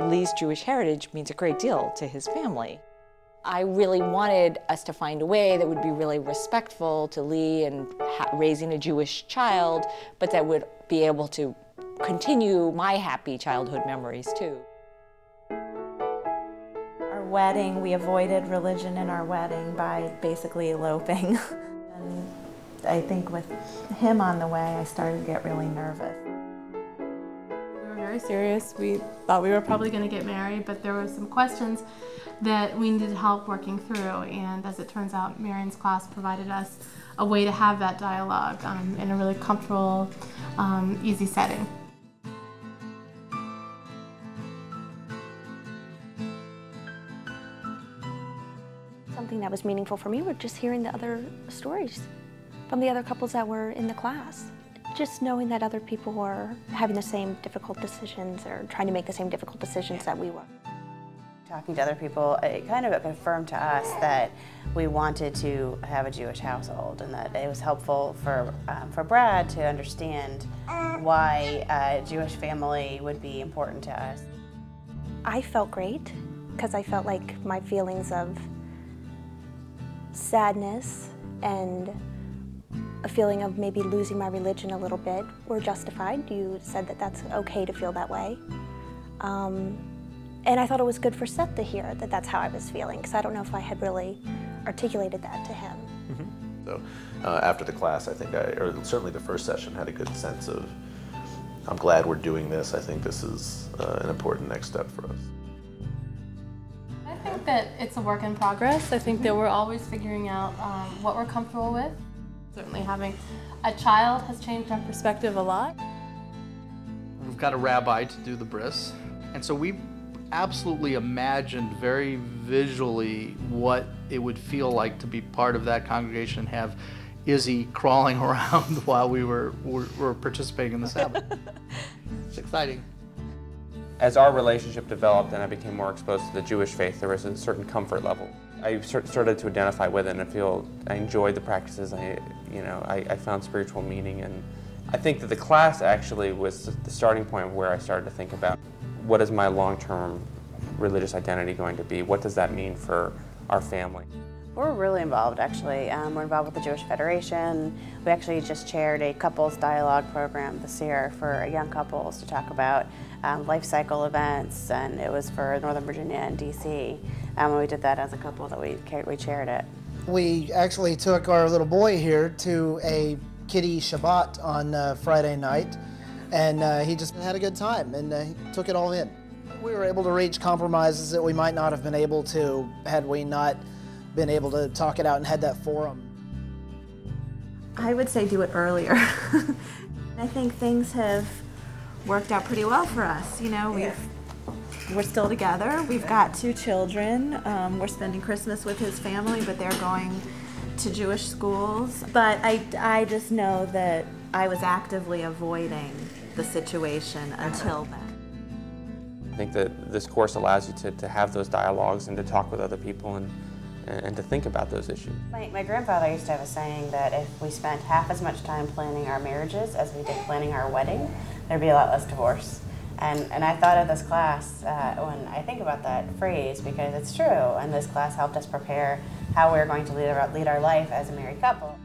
Lee's Jewish heritage means a great deal to his family. I really wanted us to find a way that would be really respectful to Lee and raising a Jewish child, but that would be able to continue my happy childhood memories too. Our wedding, we avoided religion in our wedding by basically eloping. And I think with him on the way, I started to get really nervous. We were very serious. We thought we were probably going to get married, but there were some questions that we needed help working through, and as it turns out, Marion's class provided us a way to have that dialogue in a really comfortable, easy setting. Something that was meaningful for me was just hearing the other stories from the other couples that were in the class. Just knowing that other people were having the same difficult decisions or trying to make the same difficult decisions that we were. Talking to other people, it kind of confirmed to us that we wanted to have a Jewish household, and that it was helpful for Brad to understand why a Jewish family would be important to us. I felt great because I felt like my feelings of sadness and a feeling of maybe losing my religion a little bit were justified. You said that that's okay to feel that way. And I thought it was good for Seth to hear that that's how I was feeling, because I don't know if I had really articulated that to him. Mm-hmm. So after the class, I think or certainly the first session, had a good sense of, I'm glad we're doing this. I think this is an important next step for us. I think that it's a work in progress. I think that we're always figuring out what we're comfortable with. Certainly having a child has changed our perspective a lot. We've got a rabbi to do the bris, and so we absolutely imagined very visually what it would feel like to be part of that congregation and have Izzy crawling around while we were participating in the Sabbath. It's exciting. As our relationship developed and I became more exposed to the Jewish faith, there was a certain comfort level. I started to identify with it and feel I enjoyed the practices. I found spiritual meaning, and I think that the class actually was the starting point where I started to think about what is my long-term religious identity going to be? What does that mean for our family? We're really involved, actually. We're involved with the Jewish Federation. We actually just chaired a couples dialogue program this year for young couples to talk about life cycle events, and it was for Northern Virginia and DC. We did that as a couple that we chaired it. We actually took our little boy here to a kiddie Shabbat on Friday night, and he just had a good time, and he took it all in. We were able to reach compromises that we might not have been able to had we not been able to talk it out and had that forum. I would say do it earlier. I think things have worked out pretty well for us. You know, we're still together. We've got 2 children. We're spending Christmas with his family, but they're going to Jewish schools. But I just know that I was actively avoiding the situation until then. I think that this course allows you to have those dialogues and to talk with other people and to think about those issues. My grandfather used to have a saying that if we spent half as much time planning our marriages as we did planning our wedding, there'd be a lot less divorce. And I thought of this class when I think about that phrase, because it's true, and this class helped us prepare how we're going to lead our life as a married couple.